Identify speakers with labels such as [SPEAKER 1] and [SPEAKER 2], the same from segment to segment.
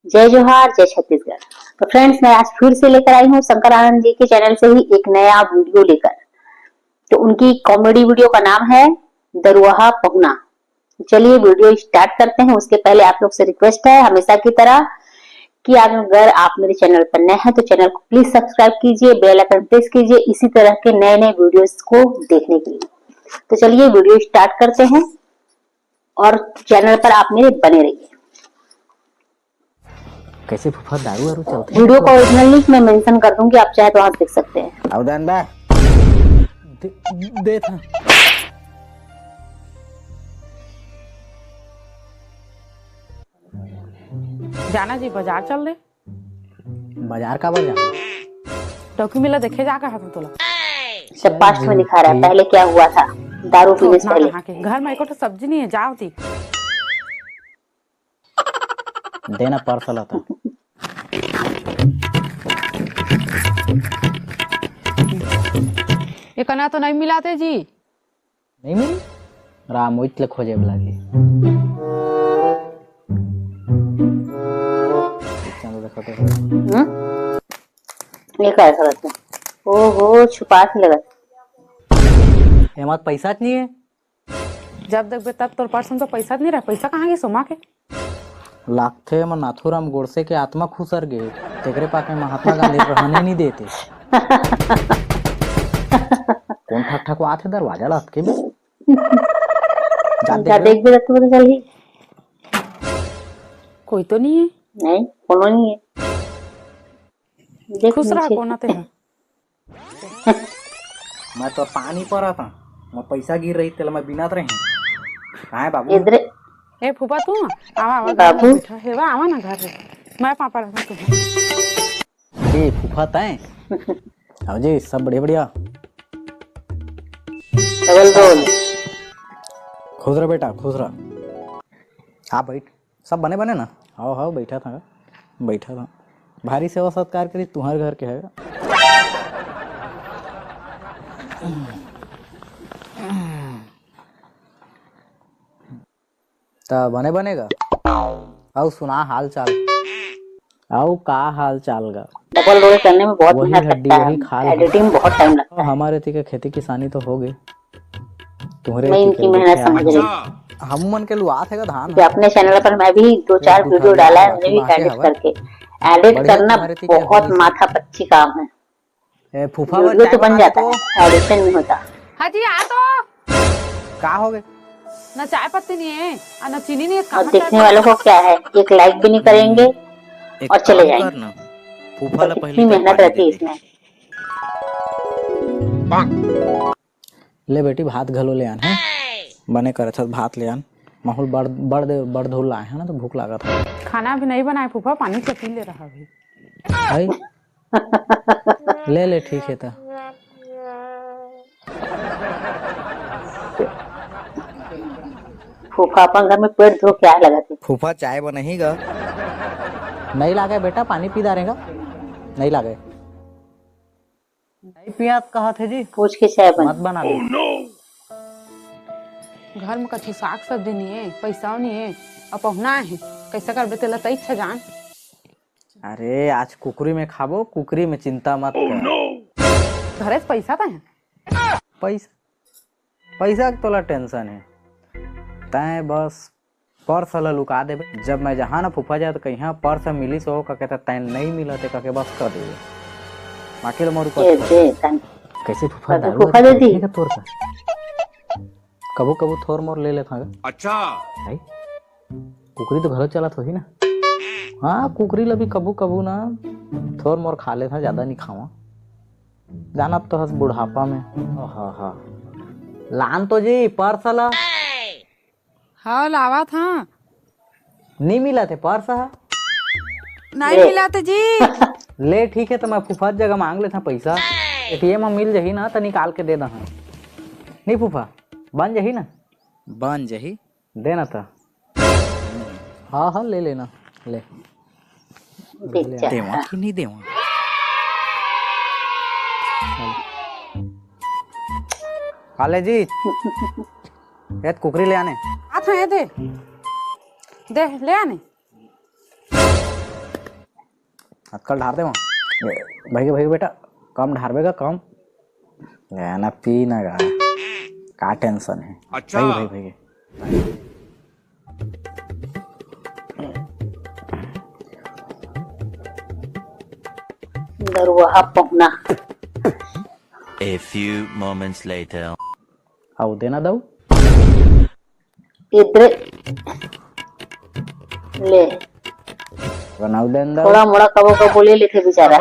[SPEAKER 1] जय जोहार, जय छत्तीसगढ़। तो फ्रेंड्स, मैं आज फिर से लेकर आई हूँ शंकर आनंद जी के चैनल से ही एक नया वीडियो लेकर। तो उनकी कॉमेडी वीडियो का नाम है दरुहा पहुना। चलिए वीडियो स्टार्ट करते हैं। उसके पहले आप लोग से रिक्वेस्ट है हमेशा की तरह कि अगर आप मेरे चैनल पर नए हैं तो चैनल को प्लीज सब्सक्राइब कीजिए, बेल आइकन प्रेस कीजिए इसी तरह के नए नए वीडियोस को देखने के लिए। तो चलिए वीडियो स्टार्ट करते हैं और चैनल पर आप मेरे बने रहिए।
[SPEAKER 2] कैसे फूफा दारू वारू चलते हैं?
[SPEAKER 1] वीडियो का ओरिजिनल लिंक मैं मेंशन कर दूंगी, आप चाहे तो वहां देख सकते हैं।
[SPEAKER 2] अवदान बा दे था।
[SPEAKER 3] जाना जी बाजार चल दे।
[SPEAKER 2] बाजार का बाजार
[SPEAKER 3] टोकी मेला देखे जा कहा था तोला।
[SPEAKER 1] सब पास्ट में दिखा रहा है पहले क्या हुआ था दारू पीने से पहले।
[SPEAKER 3] के घर में एको सब्जी नहीं है, जाओ थी
[SPEAKER 2] देना पार्सल आता।
[SPEAKER 3] ये कना तो नहीं मिलाते जी।
[SPEAKER 2] नहीं मिली राम ओइतले खोजे बला जी। चलो देखो तो
[SPEAKER 1] ये क्या ऐसा लगता है? ओहो छुपा के लगा।
[SPEAKER 2] हेमत पैसा नहीं है।
[SPEAKER 3] जब देखबे तब तोर पर्स में तो पैसा नहीं रहा। पैसा कहाँ गए सोमा के?
[SPEAKER 2] लागथे मन नाथुराम गोडसे के आत्मा खुसर गए तेकरे पाके महात्मा गांधी रहने नहीं देते। कौन ठक ठक आते दरवाजा लात के भी
[SPEAKER 1] जा देख भी रखते पता चल ही।
[SPEAKER 3] कोई तो नहीं है।
[SPEAKER 1] नहीं कोनो नहीं है। देख
[SPEAKER 3] खुश रहा कौन आते हैं।
[SPEAKER 2] मैं तो पानी पर था मैं पैसा गिर रही तेल मैं बिना रही कहाँ है बाबू?
[SPEAKER 1] इधर
[SPEAKER 3] ए फूफा तू आवा आवा
[SPEAKER 1] बाबू
[SPEAKER 3] बैठा है वा आवा ना घर है। मैं पापा रहता तू
[SPEAKER 2] ए फूफा तय अब जी सब बढ़िया बढ़िया
[SPEAKER 1] डबल रोल।
[SPEAKER 2] खुश रहा बेटा खुश रहा। हाँ बैठ सब बने बने ना। आओ हाँ बैठा था भारी सेवा सत्कार करी तुम्हारे घर के है। तो बने बनेगा। आओ सुना हाल चाल। आओ का हाल चाल गा।
[SPEAKER 1] डबल रोल करने में बहुत
[SPEAKER 2] वही
[SPEAKER 1] मेहनत
[SPEAKER 2] हड्डी
[SPEAKER 1] लगता
[SPEAKER 2] वही खाल
[SPEAKER 1] है, एडिटिंग में बहुत टाइम लगता है।
[SPEAKER 2] हमारे थी के खेती किसानी तो हो गई तुम्हारे
[SPEAKER 1] मैं इनकी मेहनत समझ रही हूँ।
[SPEAKER 2] हम मन के लुआ थे धान
[SPEAKER 1] कि अपने चैनल पर मैं भी 2-4 वीडियो डाला है, मुझे भी एडिट करके। एडिट करना बहुत माथा पच्ची काम है।
[SPEAKER 2] ए फूफा
[SPEAKER 1] वीडियो तो बन जाता है, एडिशन नहीं होता।
[SPEAKER 3] हाँ जी आ तो
[SPEAKER 2] का हो गए?
[SPEAKER 3] ना चाय पत्ती नहीं है और ना चीनी नहीं है।
[SPEAKER 1] और देखने वालों को क्या है, एक लाइक भी नहीं करेंगे और चले जाएंगे।
[SPEAKER 2] फूफा ला
[SPEAKER 1] इतनी मेहनत रहती है इसमें।
[SPEAKER 2] ले बेटी भात घलो ले आन है बने करे था भात ले आन माहौल बड़ धुल लाए है ना तो भूख लगा था।
[SPEAKER 3] खाना भी नहीं बनाए फूफा, पानी से पी ले रहा अभी।
[SPEAKER 2] भाई ले ठीक है तो
[SPEAKER 1] फूफा अपन घर में पेट धो क्या लगाते।
[SPEAKER 2] फूफा चाय बनाएगा नहीं लागे बेटा पानी पी डालेगा नहीं लागे नहीं पिया कहा थे जी
[SPEAKER 1] पूछ के चाय
[SPEAKER 2] मत बना दे।
[SPEAKER 3] घर में कछु साग सब्जी नहीं है, पैसा नहीं है और पहुना है कैसे कर बेटे लता इच्छा जान।
[SPEAKER 2] अरे आज कुकरी में खाबो कुकरी में चिंता मत कर।
[SPEAKER 3] घरे से पैसा था
[SPEAKER 2] पैसा के तोला टेंशन है तय बस पर्स ला लुका देबे। जब मैं जहाँ ना फूफा जाए तो कहीं पर्स मिली सो कके तय नहीं मिला थे कके बस कर देबे बाकी मोर कैसे फूफा
[SPEAKER 1] फूफा दे दी
[SPEAKER 2] तोर का कबू कबू थोर मोर ले लेता।
[SPEAKER 4] अच्छा
[SPEAKER 2] भाई कुकरी तो घर चला थोड़ी ना। हाँ कुकरी ला भी कबू कबू ना थोर मोर खा लेता, ज्यादा नहीं खावा जाना तो हस बुढ़ापा में। हाँ लान तो जी पर्स ला
[SPEAKER 3] हाँ लावा था
[SPEAKER 2] नहीं मिला थे पर्स
[SPEAKER 3] नहीं मिला था जी।
[SPEAKER 2] ले ठीक है तो मैं फूफा जगह मांग लेता पैसा एटीएम में मिल जही ना तो निकाल के दे दा नहीं फूफा बन जही ना बन जही देना था। हाँ ले लेना ले देवा कि नहीं देवा। काले जी ये कुकरी ले आने
[SPEAKER 3] दे ले आने
[SPEAKER 2] आजकल ढारते वहाँ भाई बेटा कम ढारबेगा कम ना पी ना गा का टेंशन है। अच्छा भाई
[SPEAKER 1] दरवाहा पहुना।
[SPEAKER 4] A few moments later.
[SPEAKER 2] आओ देना दऊ
[SPEAKER 1] इधर ले
[SPEAKER 2] बनाऊ देन दऊ
[SPEAKER 1] थोड़ा मोड़ा कबो कबो ले लेते बेचारा,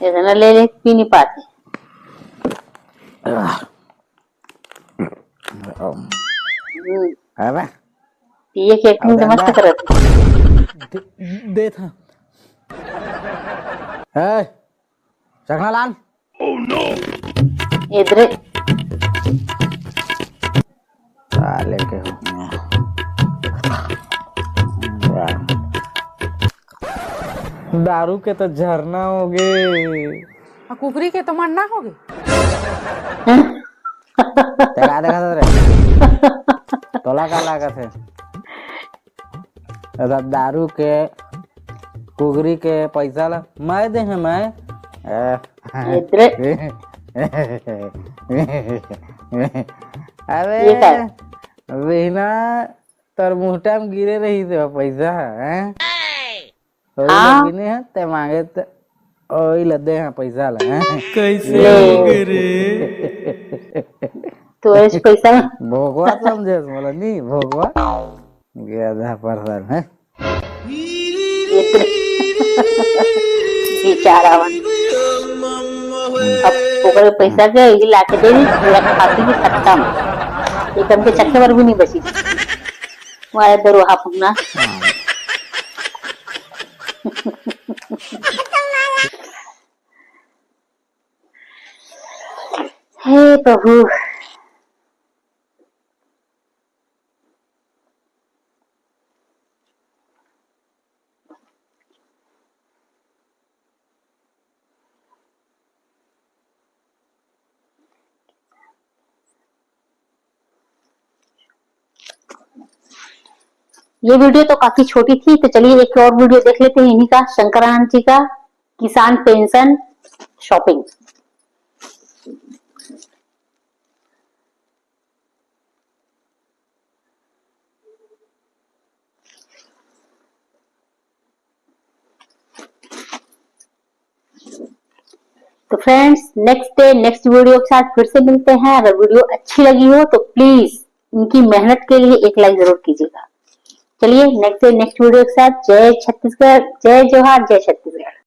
[SPEAKER 1] इतना ले ले पी नहीं पाते।
[SPEAKER 2] है बे
[SPEAKER 1] पिए की एक्टिंग तो मस्त करत।
[SPEAKER 2] दे था ए चखना लान
[SPEAKER 1] इधर
[SPEAKER 2] साले के हो दारू के तो झरना हो गए
[SPEAKER 3] कुकरी के तो मरना हो गई।
[SPEAKER 2] तेरा देखा था रे तोला का लागत है दारू के कुगरी के पैसा ला मैं दे है मैं
[SPEAKER 1] इधर
[SPEAKER 2] अरे बिना तर मुहटा में गिरे रही थे पैसा हैं गिने है ते मांगे ते ओई लदे हैं पैसा ला कैसे
[SPEAKER 1] तो ऐसे पैसा
[SPEAKER 2] भोगवा समझे बोला नहीं भोगवा गया परसर है
[SPEAKER 1] बेचारा अब ओकर पैसा के ला के दे पूरा खाती की खत्म, एकदम के चक्के पर भी नहीं बची। हमारे दरवाहा पहुना हे प्रभु। ये वीडियो तो काफी छोटी थी, तो चलिए एक और वीडियो देख लेते हैं इन्हीं का, शंकरानंद जी का, किसान पेंशन शॉपिंग। तो friends next day next video के साथ फिर से मिलते हैं। अगर वीडियो अच्छी लगी हो तो प्लीज इनकी मेहनत के लिए एक लाइक जरूर कीजिएगा। चलिए नेक्स्ट डे नेक्स्ट वीडियो के साथ। जय छत्तीसगढ़, जय जोहार, जय छत्तीसगढ़।